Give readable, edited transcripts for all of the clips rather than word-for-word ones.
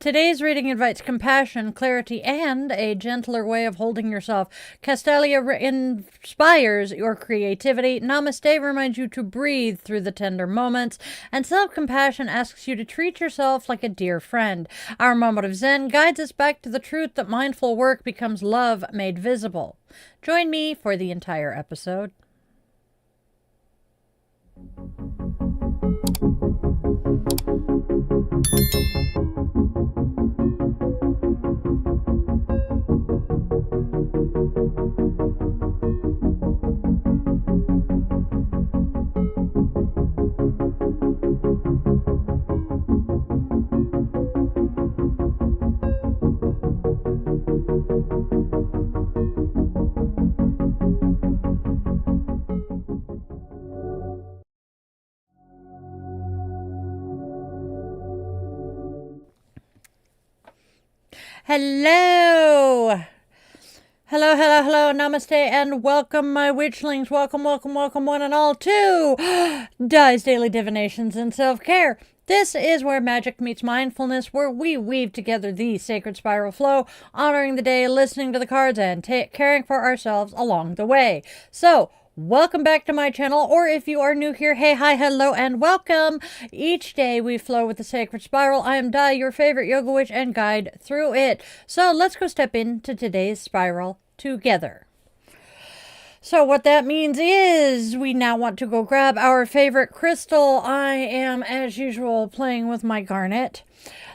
Today's reading invites compassion, clarity, and a gentler way of holding yourself. Castalia inspires your creativity. Namaste reminds you to breathe through the tender moments. And self-compassion asks you to treat yourself like a dear friend. Our moment of Zen guides us back to the truth that mindful work becomes love made visible. Join me for the entire episode. Hello! Hello, namaste, and welcome, my witchlings. Welcome, one and all to Di's Daily Divinations and Self-Care. This is where magic meets mindfulness, where we weave together the sacred spiral flow, honoring the day, listening to the cards, and caring for ourselves along the way. So, welcome back to my channel, or if you are new here, hey, hi, hello, and welcome. Each day we flow with the sacred spiral. I am Di, your favorite yoga witch, and guide through it. So let's go step into today's spiral together. So what that means is we now want to go grab our favorite crystal. I am, as usual, playing with my garnet.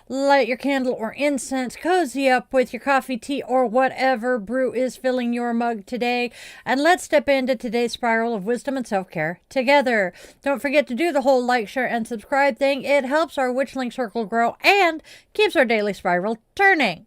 Light your candle or incense, cozy up with your coffee, tea, or whatever brew is filling your mug today, and let's step into today's spiral of wisdom and self-care together. Don't forget to do the whole like, share, and subscribe thing. It helps our Witchling circle grow and keeps our daily spiral turning.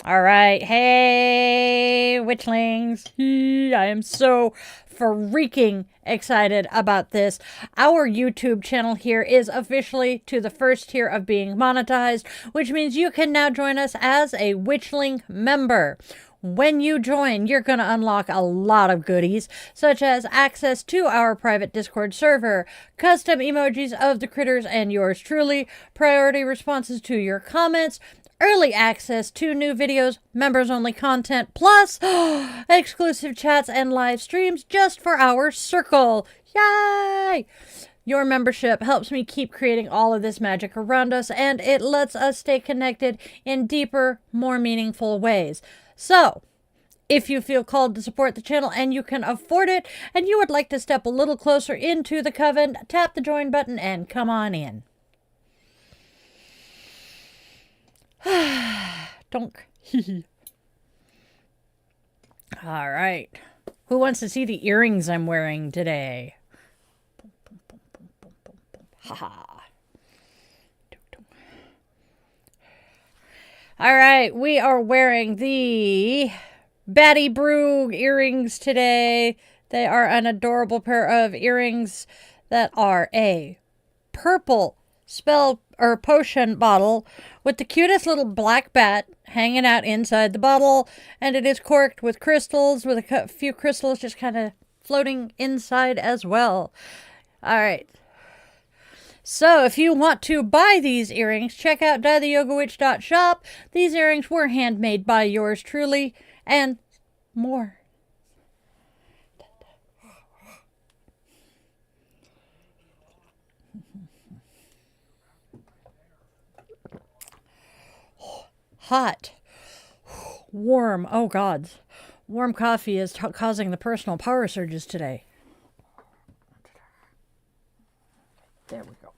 All right. Hey, witchlings. I am so freaking excited about this. Our YouTube channel here is officially to the first tier of being monetized, which means you can now join us as a witchling member. When you join, you're going to unlock a lot of goodies, such as access to our private Discord server, custom emojis of the critters and yours truly, priority responses to your comments, early access to new videos, members-only content, plus exclusive chats and live streams just for our circle. Yay! Your membership helps me keep creating all of this magic around us, and it lets us stay connected in deeper, more meaningful ways. So, if you feel called to support the channel and you can afford it, and you would like to step a little closer into the coven, tap the join button and come on in. Donk. All right. Who wants to see the earrings I'm wearing today? Haha. All right. We are wearing the Batty Brew earrings today. They are an adorable pair of earrings that are a purple spell or potion bottle with the cutest little black bat hanging out inside the bottle, and it is corked with crystals, with a few crystals just kind of floating inside as well. All right. So if you want to buy these earrings, check out dietheyogawitch.shop. These earrings were handmade by yours truly, and more. Hot, warm, oh gods, warm coffee is causing the personal power surges today. There we go.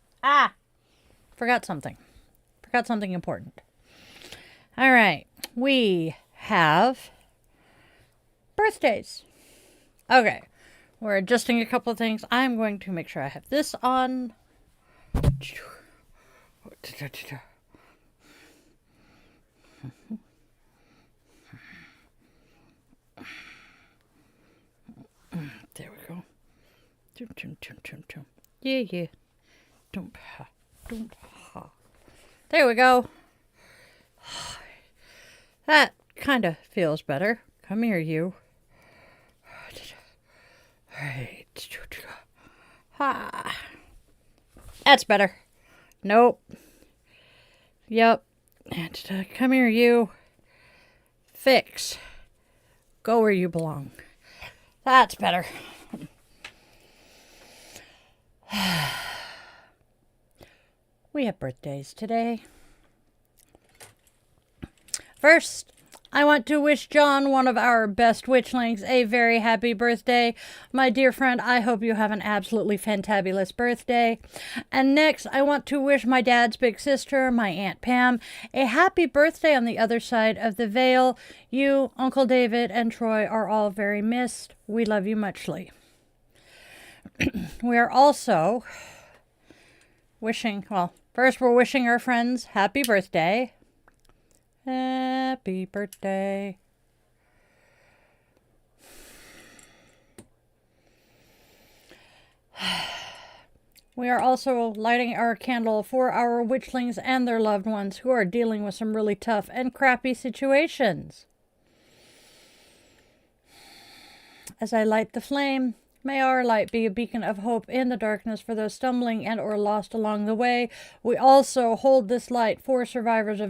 Forgot something important. All right, we have birthdays. Okay, we're adjusting a couple of things. I'm going to make sure I have this on. There we go. Yeah. Don't ha. There we go. That kind of feels better. Come here, you. All right. Ha. That's better. Nope. Yep. And come here, you. Fix. Go where you belong. That's better. We have birthdays today. First, I want to wish John, one of our best witchlings, a very happy birthday. My dear friend, I hope you have an absolutely fantabulous birthday. And next, I want to wish my dad's big sister, my Aunt Pam, a happy birthday on the other side of the veil. You, Uncle David, and Troy are all very missed. We love you muchly. We are also wishing, well, first we're wishing our friends happy birthday. Happy birthday. We are also lighting our candle for our witchlings and their loved ones who are dealing with some really tough and crappy situations. As I light the flame, may our light be a beacon of hope in the darkness for those stumbling and or lost along the way. We also hold this light for survivors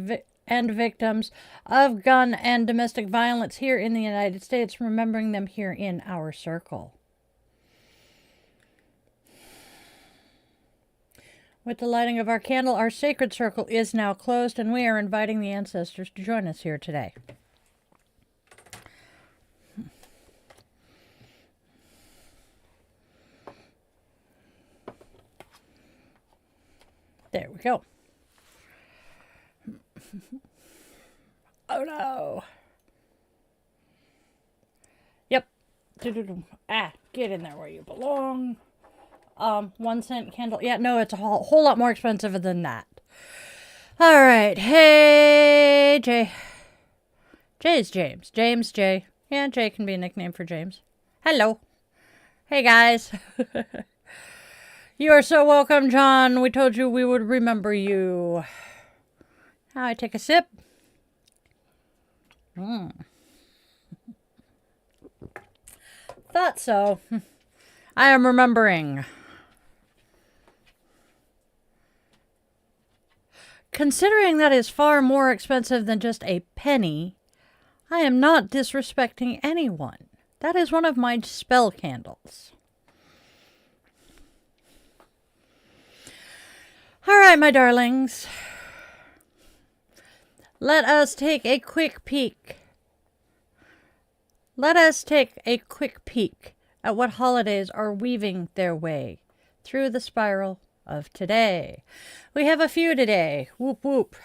and victims of gun and domestic violence here in the United States, remembering them here in our circle. With the lighting of our candle, our sacred circle is now closed, and we are inviting the ancestors to join us here today. There we go. Oh no. Yep. Get in there where you belong. 1 cent candle. Yeah, no, it's a whole lot more expensive than that. All right. Hey, Jay. Jay's James. James, Jay. Yeah, Jay can be a nickname for James. Hello. Hey, guys. You are so welcome, John. We told you we would remember you. Now I take a sip. Thought so. I am remembering. Considering that is far more expensive than just a penny, I am not disrespecting anyone. That is one of my spell candles. All right, my darlings. Let us take a quick peek. Let us take a quick peek at what holidays are weaving their way through the spiral of today. We have a few today. Whoop, whoop.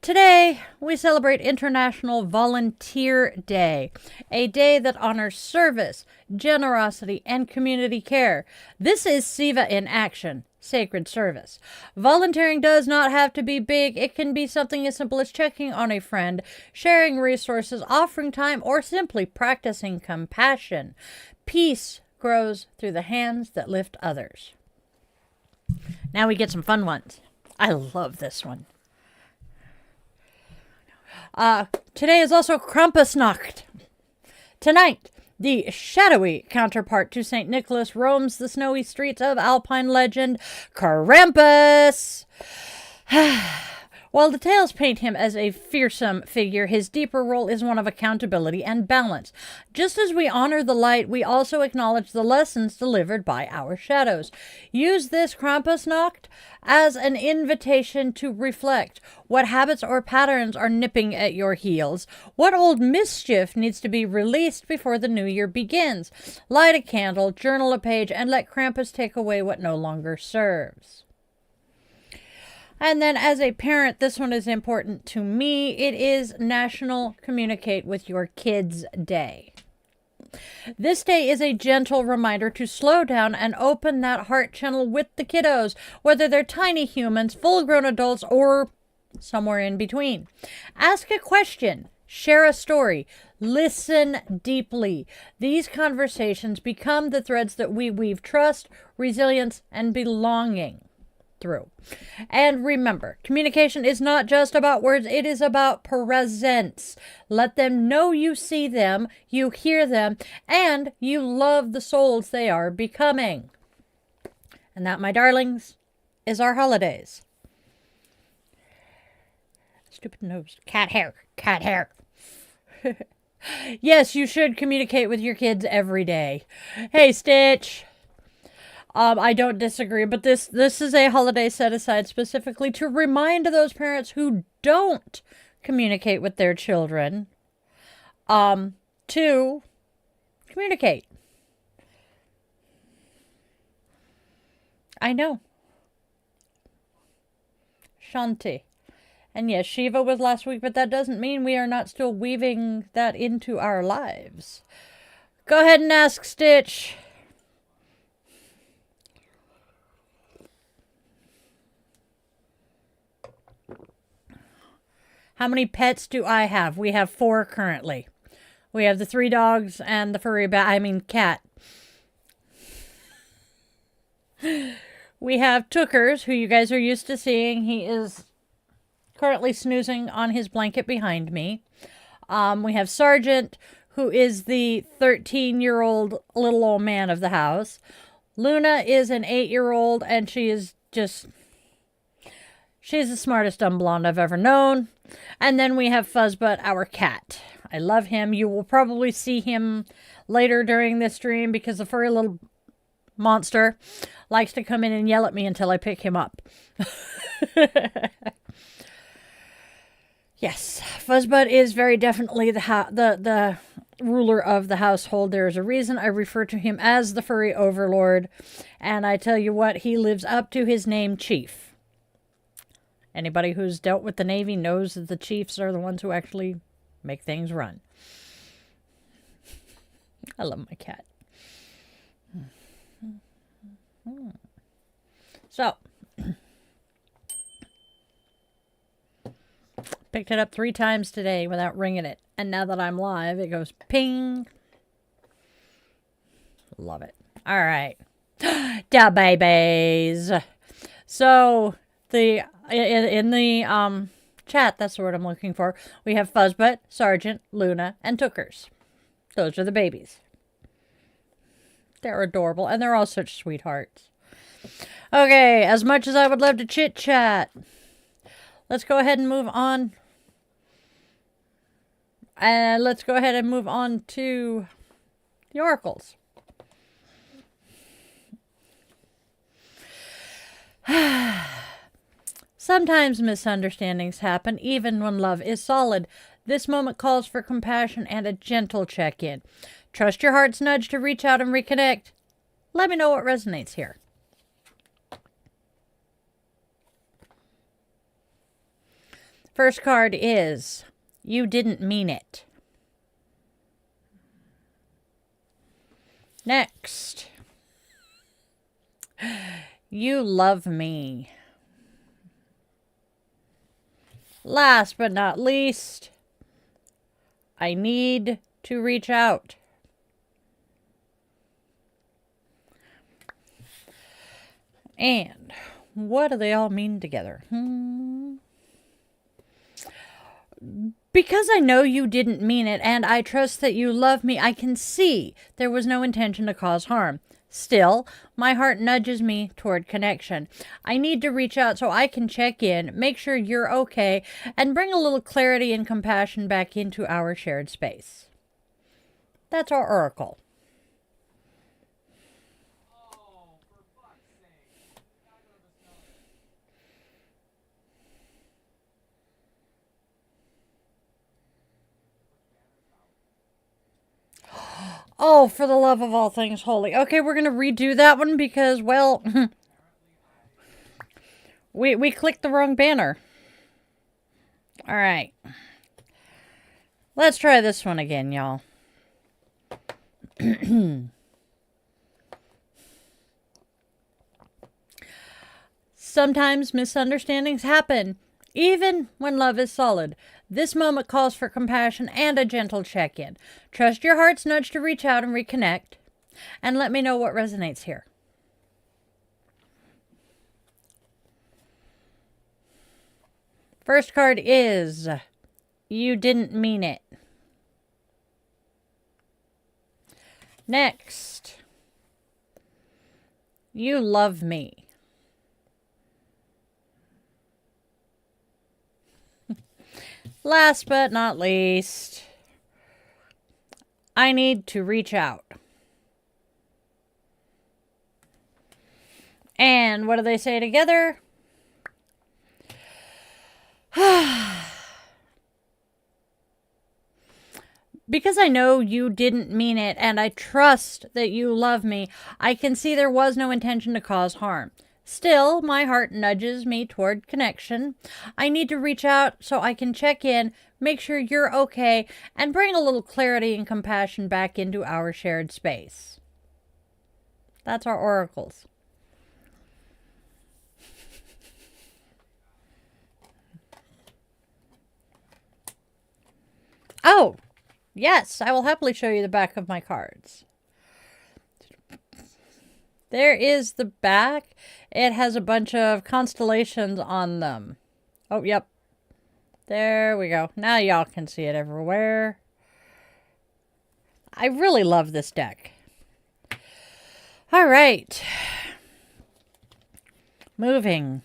Today, we celebrate International Volunteer Day, a day that honors service, generosity, and community care. This is Siva in action, sacred service. Volunteering does not have to be big. It can be something as simple as checking on a friend, sharing resources, offering time, or simply practicing compassion. Peace grows through the hands that lift others. Now we get some fun ones. I love this one. Today is also Krampusnacht. Tonight, the shadowy counterpart to St. Nicholas roams the snowy streets of Alpine legend, Krampus. While the tales paint him as a fearsome figure, his deeper role is one of accountability and balance. Just as we honor the light, we also acknowledge the lessons delivered by our shadows. Use this Krampusnacht as an invitation to reflect. What habits or patterns are nipping at your heels? What old mischief needs to be released before the new year begins? Light a candle, journal a page, and let Krampus take away what no longer serves. And then as a parent, this one is important to me. It is National Communicate with Your Kids Day. This day is a gentle reminder to slow down and open that heart channel with the kiddos, whether they're tiny humans, full-grown adults, or somewhere in between. Ask a question. Share a story. Listen deeply. These conversations become the threads that we weave trust, resilience, and belonging through. And remember, communication is not just about words, it is about presence. Let them know you see them, you hear them, and you love the souls they are becoming. And that, my darlings, is our holidays. Stupid nose. Cat hair. Cat hair. Yes, you should communicate with your kids every day. Hey, Stitch. I don't disagree, but this is a holiday set aside specifically to remind those parents who don't communicate with their children to communicate. I know. Shanti. And yes, Shiva was last week, but that doesn't mean we are not still weaving that into our lives. Go ahead and ask Stitch. How many pets do I have? We have 4 currently. We have the 3 dogs and the furry cat. We have Tookers, who you guys are used to seeing. He is currently snoozing on his blanket behind me. We have Sergeant, who is the 13-year-old little old man of the house. Luna is an 8-year-old, and she's the smartest dumb blonde I've ever known. And then we have Fuzzbutt, our cat. I love him. You will probably see him later during this stream because the furry little monster likes to come in and yell at me until I pick him up. Yes, Fuzzbutt is very definitely the ruler of the household. There is a reason I refer to him as the furry overlord. And I tell you what, he lives up to his name, Chief. Anybody who's dealt with the Navy knows that the chiefs are the ones who actually make things run. I love my cat. So, picked it up 3 times today without ringing it. And now that I'm live, it goes ping. Love it. All right. Da babies. So, in the chat, that's the word I'm looking for, we have Fuzzbutt, Sergeant, Luna, and Tookers. Those are the babies. They're adorable, and they're all such sweethearts. Okay, as much as I would love to chit-chat, let's go ahead and move on. And let's go ahead and move on to the oracles. Sometimes misunderstandings happen, even when love is solid. This moment calls for compassion and a gentle check-in. Trust your heart's nudge to reach out and reconnect. Let me know what resonates here. First card is, you didn't mean it. Next, you love me. Last but not least, I need to reach out. And what do they all mean together? Because I know you didn't mean it, and I trust that you love me, I can see there was no intention to cause harm. Still, my heart nudges me toward connection. I need to reach out so I can check in, make sure you're okay, and bring a little clarity and compassion back into our shared space. That's our oracle. Oh, for the love of all things holy. Okay, we're going to redo that one because, well, we clicked the wrong banner. All right. Let's try this one again, y'all. Sometimes misunderstandings happen, even when love is solid. This moment calls for compassion and a gentle check-in. Trust your heart's nudge to reach out and reconnect. And let me know what resonates here. First card is, you didn't mean it. Next, you love me. Last but not least, I need to reach out. And what do they say together? Because I know you didn't mean it and I trust that you love me, I can see there was no intention to cause harm. Still, my heart nudges me toward connection. I need to reach out so I can check in, make sure you're okay, and bring a little clarity and compassion back into our shared space. That's our oracles. Oh, yes, I will happily show you the back of my cards. There is the back. It has a bunch of constellations on them. Oh, yep. There we go. Now y'all can see it everywhere. I really love this deck. All right. Moving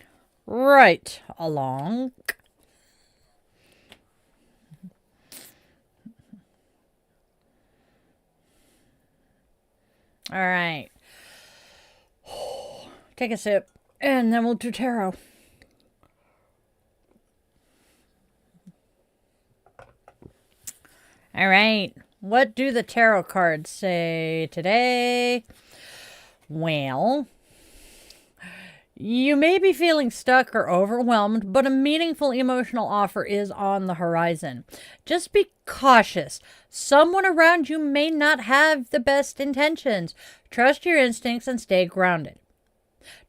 right along. All right. Take a sip, and then we'll do tarot. All right. What do the tarot cards say today? Well, you may be feeling stuck or overwhelmed, but a meaningful emotional offer is on the horizon. Just be cautious. Someone around you may not have the best intentions. Trust your instincts and stay grounded.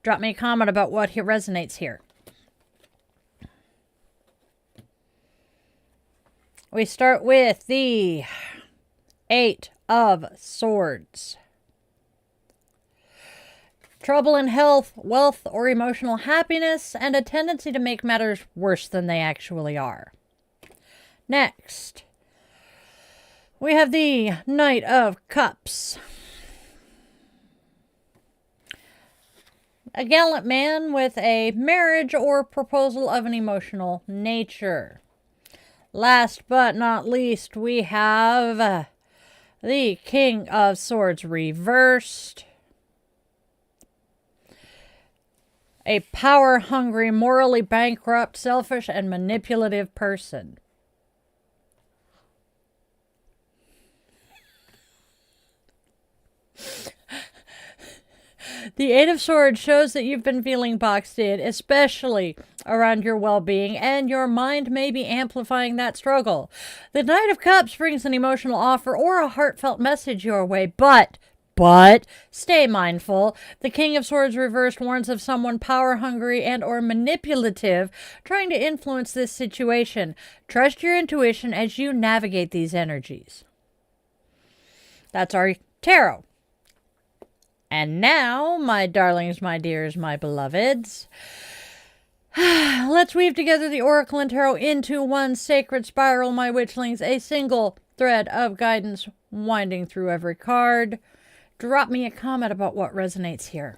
Drop me a comment about what resonates here. We start with the 8 of Swords. Trouble in health, wealth, or emotional happiness, and a tendency to make matters worse than they actually are. Next, we have the Knight of Cups. A gallant man with a marriage or proposal of an emotional nature. Last but not least, we have the King of Swords reversed. A power-hungry, morally bankrupt, selfish, and manipulative person. The Eight of Swords shows that you've been feeling boxed in, especially around your well-being, and your mind may be amplifying that struggle. The Knight of Cups brings an emotional offer or a heartfelt message your way, but stay mindful. The King of Swords reversed warns of someone power-hungry and or manipulative trying to influence this situation. Trust your intuition as you navigate these energies. That's our tarot. And now, my darlings, my dears, my beloveds, let's weave together the Oracle and Tarot into one sacred spiral, my witchlings, a single thread of guidance winding through every card. Drop me a comment about what resonates here.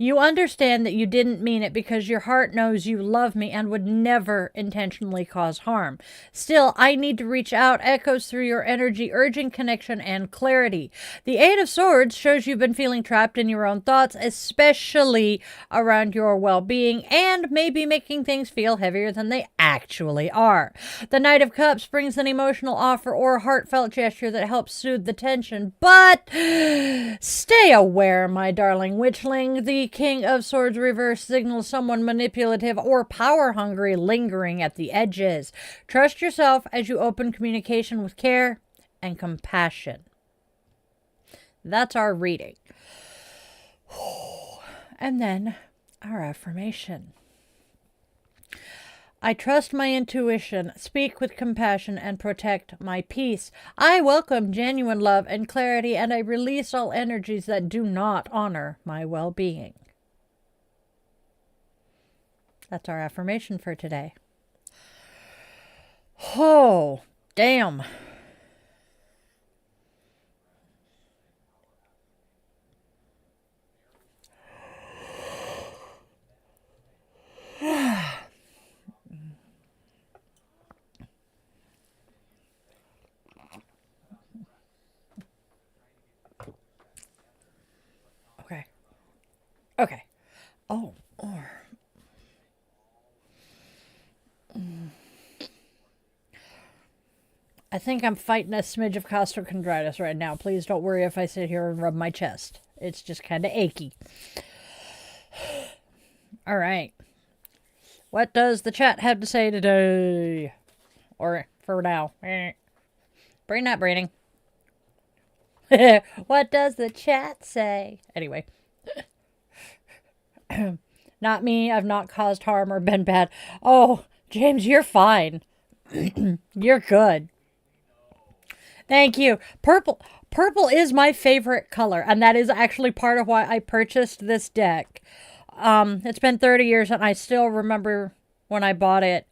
You understand that you didn't mean it because your heart knows you love me and would never intentionally cause harm. Still, I need to reach out, echoes through your energy, urging connection and clarity. The Eight of Swords shows you've been feeling trapped in your own thoughts, especially around your well-being, and maybe making things feel heavier than they actually are. The Knight of Cups brings an emotional offer or a heartfelt gesture that helps soothe the tension, but stay aware, my darling witchling. The King of Swords reverse signals someone manipulative or power-hungry lingering at the edges. Trust yourself as you open communication with care and compassion. That's our reading. And then our affirmation. I trust my intuition, speak with compassion, and protect my peace. I welcome genuine love and clarity, and I release all energies that do not honor my well-being. That's our affirmation for today. Oh, damn. Oh. I think I'm fighting a smidge of costochondritis right now. Please don't worry if I sit here and rub my chest. It's just kind of achy. All right. What does the chat have to say today? Or for now. Brain not braining. What does the chat say? Anyway. Not me. I've not caused harm or been bad. Oh, James, you're fine. You're good. Thank you. Purple is my favorite color, and that is actually part of why I purchased this deck. It's been 30 years, and I still remember when I bought it.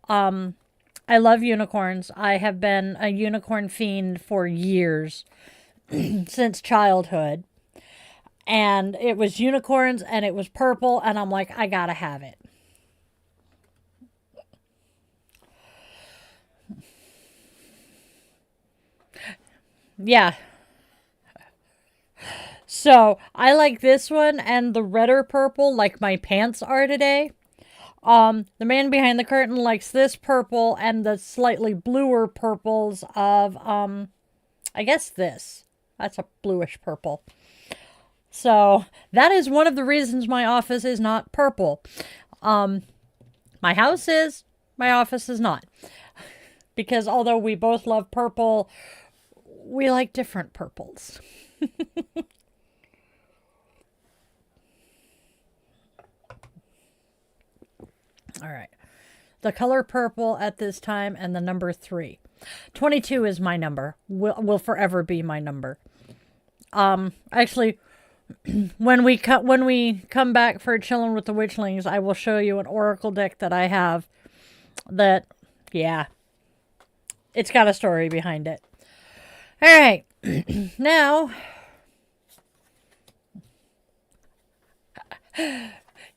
I love unicorns. I have been a unicorn fiend for years, since childhood. And it was unicorns, and it was purple, and I'm like, I gotta have it. Yeah. So, I like this one and the redder purple like my pants are today. The man behind the curtain likes this purple and the slightly bluer purples of, I guess this. That's a bluish purple. So, that is one of the reasons my office is not purple. My house is, my office is not. Because although we both love purple, we like different purples. All right. The color purple at this time and the number 3. 22 is my number. Will forever be my number. Actually, when we come back for chilling with the Witchlings, I will show you an oracle deck that I have that, yeah, it's got a story behind it. All right. Now,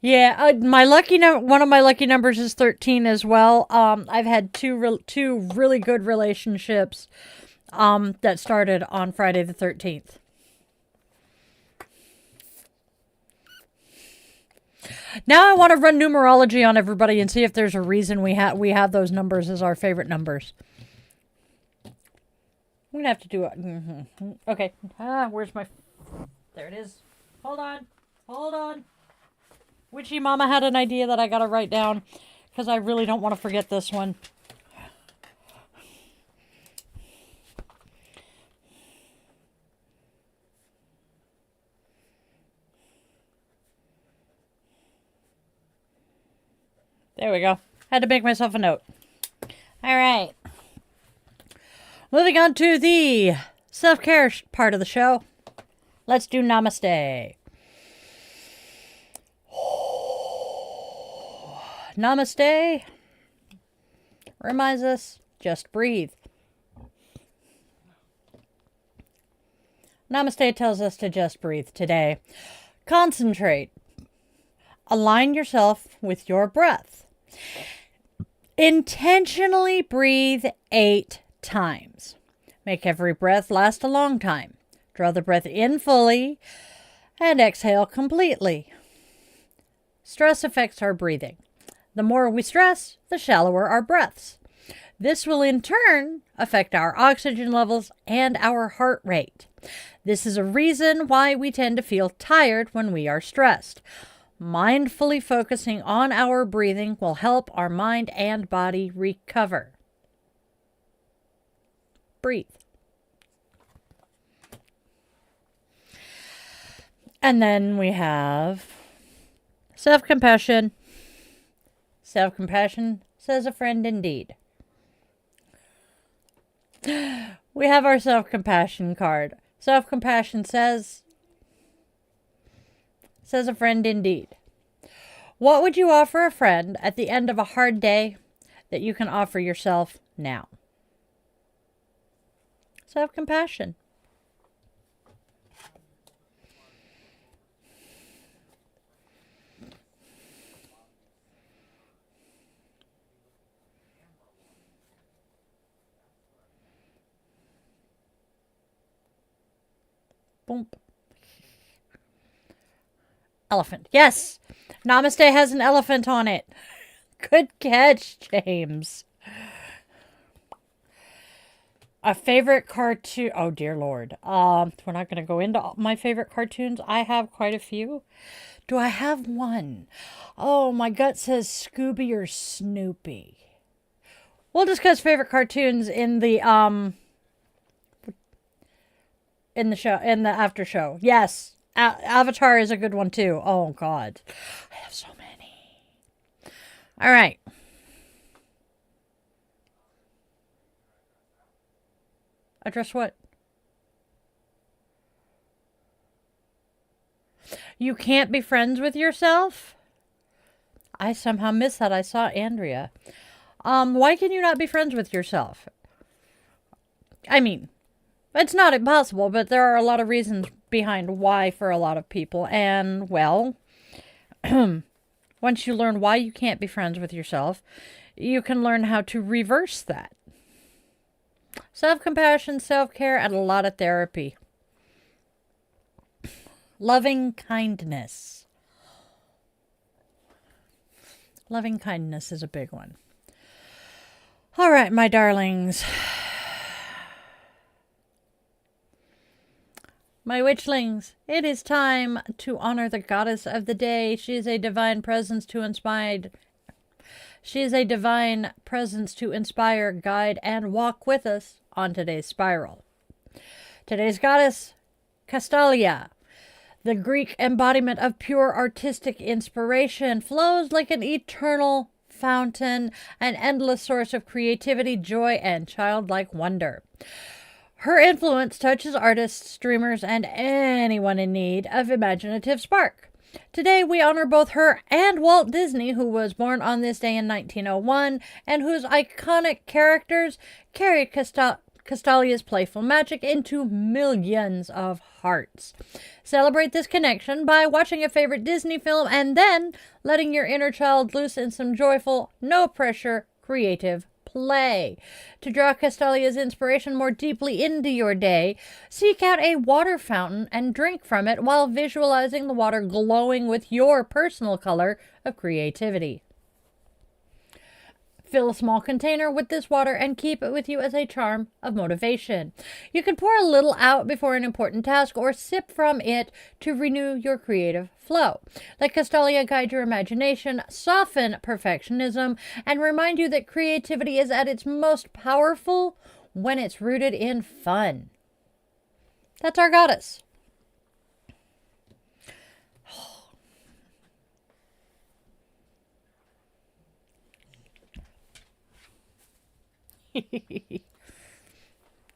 yeah, one of my lucky numbers is 13 as well. I've had two really good relationships that started on Friday the 13th. Now I want to run numerology on everybody and see if there's a reason we have those numbers as our favorite numbers. I'm going to have to do it. Okay. Where's my... There it is. Hold on. Witchy Mama had an idea that I got to write down because I really don't want to forget this one. There we go. Had to make myself a note. All right. Moving on to the self-care part of the show. Let's do Namaste. Namaste reminds us, just breathe. Namaste tells us to just breathe today. Concentrate. Align yourself with your breath. Intentionally breathe 8 times. Make every breath last a long time. Draw the breath in fully and exhale completely. Stress affects our breathing. The more we stress, the shallower our breaths. This will in turn affect our oxygen levels and our heart rate. This is a reason why we tend to feel tired when we are stressed. Mindfully focusing on our breathing will help our mind and body recover. Breathe. And then we have self-compassion. Self-compassion says a friend indeed. We have our self-compassion card. Self-compassion says a friend indeed. What would you offer a friend at the end of a hard day that you can offer yourself now? Self-compassion. Boom. Elephant. Yes. Namaste has an elephant on it. Good catch, James. A favorite cartoon. Oh, dear Lord. We're not going to go into my favorite cartoons. I have quite a few. Do I have one? Oh, my gut says Scooby or Snoopy. We'll discuss favorite cartoons in the after show. Yes. Avatar is a good one too. Oh God. I have so many. All right. Address what? You can't be friends with yourself? I somehow missed that. I saw Andrea. Why can you not be friends with yourself? I mean, it's not impossible, but there are a lot of reasons behind why for a lot of people. And, well, once you learn why you can't be friends with yourself, you can learn how to reverse that. Self-compassion, self-care, and a lot of therapy. Loving kindness. Loving kindness is a big one. All right, my darlings. My witchlings, it is time to honor the goddess of the day. She is a divine presence to inspire. She is a divine presence to inspire, guide, and walk with us on today's spiral. Today's goddess, Castalia, the Greek embodiment of pure artistic inspiration, flows like an eternal fountain, an endless source of creativity, joy, and childlike wonder. Her influence touches artists, dreamers, and anyone in need of imaginative spark. Today, we honor both her and Walt Disney, who was born on this day in 1901, and whose iconic characters carried Castalia's playful magic into millions of hearts. Celebrate this connection by watching a favorite Disney film and then letting your inner child loose in some joyful, no-pressure, creative play. To draw Castalia's inspiration more deeply into your day, seek out a water fountain and drink from it while visualizing the water glowing with your personal color of creativity. Fill a small container with this water and keep it with you as a charm of motivation. You can pour a little out before an important task or sip from it to renew your creative flow. Let Castalia guide your imagination, soften perfectionism, and remind you that creativity is at its most powerful when it's rooted in fun. That's our goddess.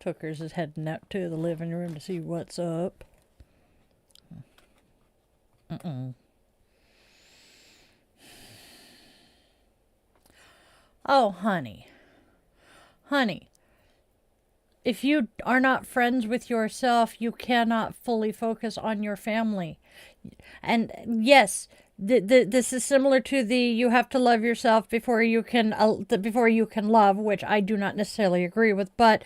Tucker's is heading out to the living room to see what's up. Oh, honey. Honey, if you are not friends with yourself, you cannot fully focus on your family. And yes, this is similar to the you have to love yourself before you can love, which I do not necessarily agree with, but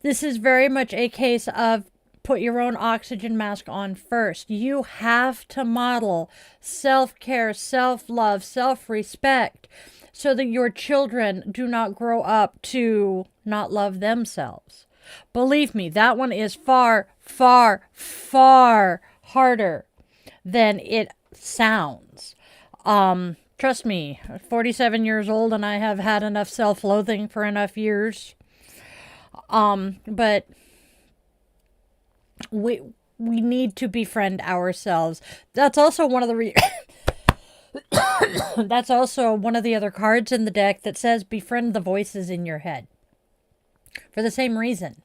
this is very much a case of put your own oxygen mask on first. You have to model self-care, self-love, self-respect so that your children do not grow up to not love themselves. Believe me, that one is far, far, far harder than it sounds. Trust me, 47 years old and I have had enough self-loathing for enough years. But we need to befriend ourselves. That's also one of the that's also one of the other cards in the deck that says befriend the voices in your head. For the same reason.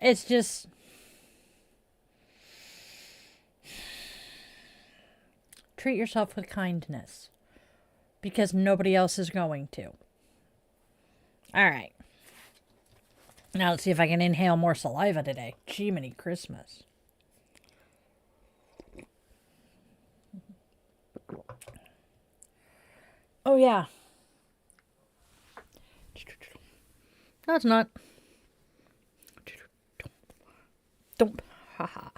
It's just treat yourself with kindness because nobody else is going to. All right. Now let's see if I can inhale more saliva today. Jiminy Christmas. Oh, yeah. No, it's not. Don't. Ha ha.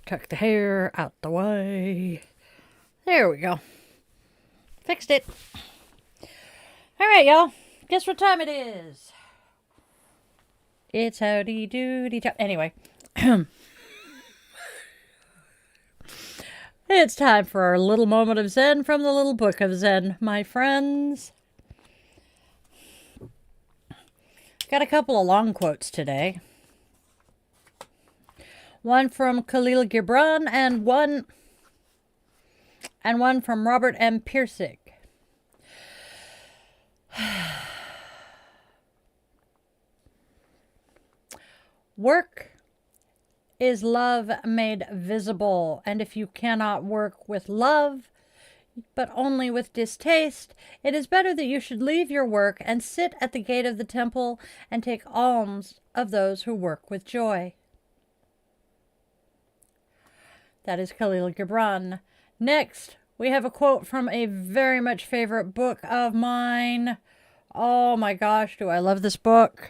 Tuck the hair out the way. There we go. Fixed it. All right, y'all. Guess what time it is? It's howdy doody. Anyway. It's time for our little moment of Zen from the Little Book of Zen, my friends. Got a couple of long quotes today. One from Khalil Gibran and one from Robert M. Pirsig. Work is love made visible, and if you cannot work with love, but only with distaste, it is better that you should leave your work and sit at the gate of the temple and take alms of those who work with joy. That is Khalil Gibran. Next, we have a quote from a very much favorite book of mine. Oh my gosh, do I love this book.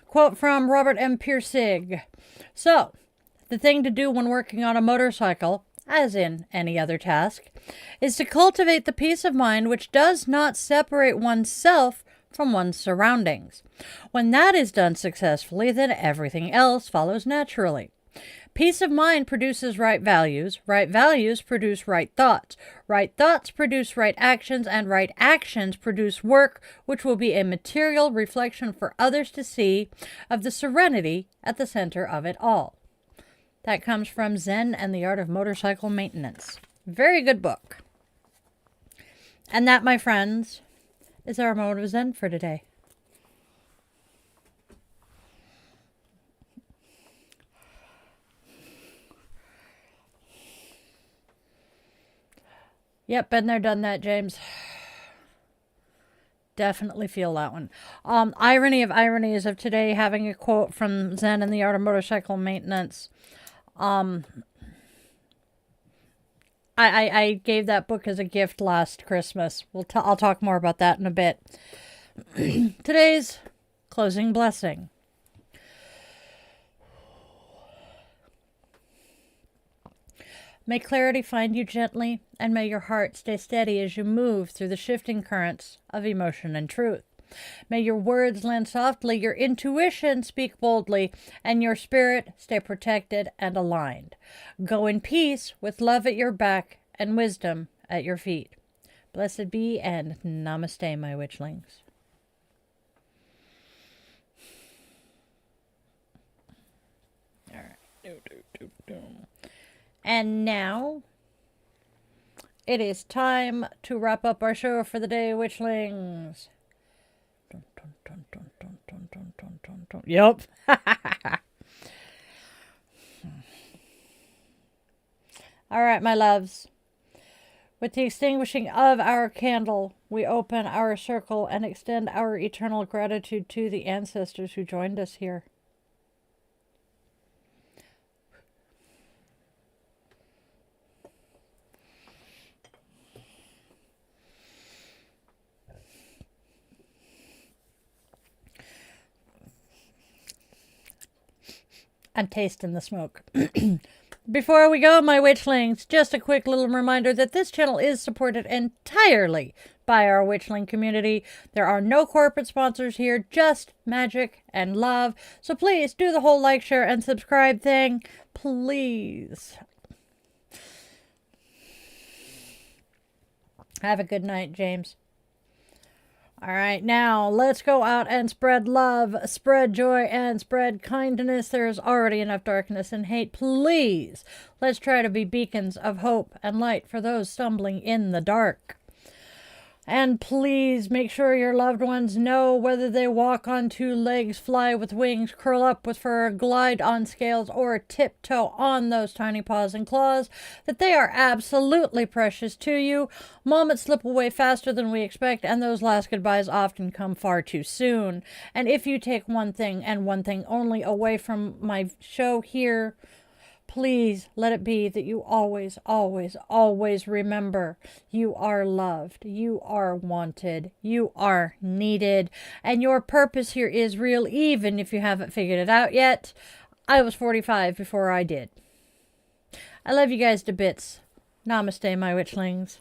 Quote from Robert M. Pirsig. So, the thing to do when working on a motorcycle, as in any other task, is to cultivate the peace of mind which does not separate oneself from one's surroundings. When that is done successfully, then everything else follows naturally. Peace of mind produces right values produce right thoughts produce right actions, and right actions produce work, which will be a material reflection for others to see of the serenity at the center of it all. That comes from Zen and the Art of Motorcycle Maintenance. Very good book. And that, my friends, is our moment of Zen for today. Yep, been there, done that, James. Definitely feel that one. Irony of ironies of today, having a quote from Zen and the Art of Motorcycle Maintenance. I gave that book as a gift last Christmas. I'll talk more about that in a bit. Today's closing blessing. May clarity find you gently, and may your heart stay steady as you move through the shifting currents of emotion and truth. May your words land softly, your intuition speak boldly, and your spirit stay protected and aligned. Go in peace with love at your back and wisdom at your feet. Blessed be, and Namaste, my witchlings. All right. And now, it is time to wrap up our show for the day, witchlings. Dun, dun, dun, dun, dun, dun, dun, dun, dun, dun. Yep. All right, my loves. With the extinguishing of our candle, we open our circle and extend our eternal gratitude to the ancestors who joined us here. I'm tasting the smoke. Before we go, my witchlings, just a quick little reminder that this channel is supported entirely by our witchling community. There are no corporate sponsors here, just magic and love. So please do the whole like, share, and subscribe thing. Please. Have a good night, James. All right, now let's go out and spread love, spread joy, and spread kindness. There's already enough darkness and hate. Please, let's try to be beacons of hope and light for those stumbling in the dark. And please make sure your loved ones know, whether they walk on two legs, fly with wings, curl up with fur, glide on scales, or tiptoe on those tiny paws and claws, that they are absolutely precious to you. Moments slip away faster than we expect, and those last goodbyes often come far too soon. And if you take one thing and one thing only away from my show here, please let it be that you always, always, always remember you are loved, you are wanted, you are needed, and your purpose here is real, even if you haven't figured it out yet. I was 45 before I did. I love you guys to bits. Namaste, my witchlings.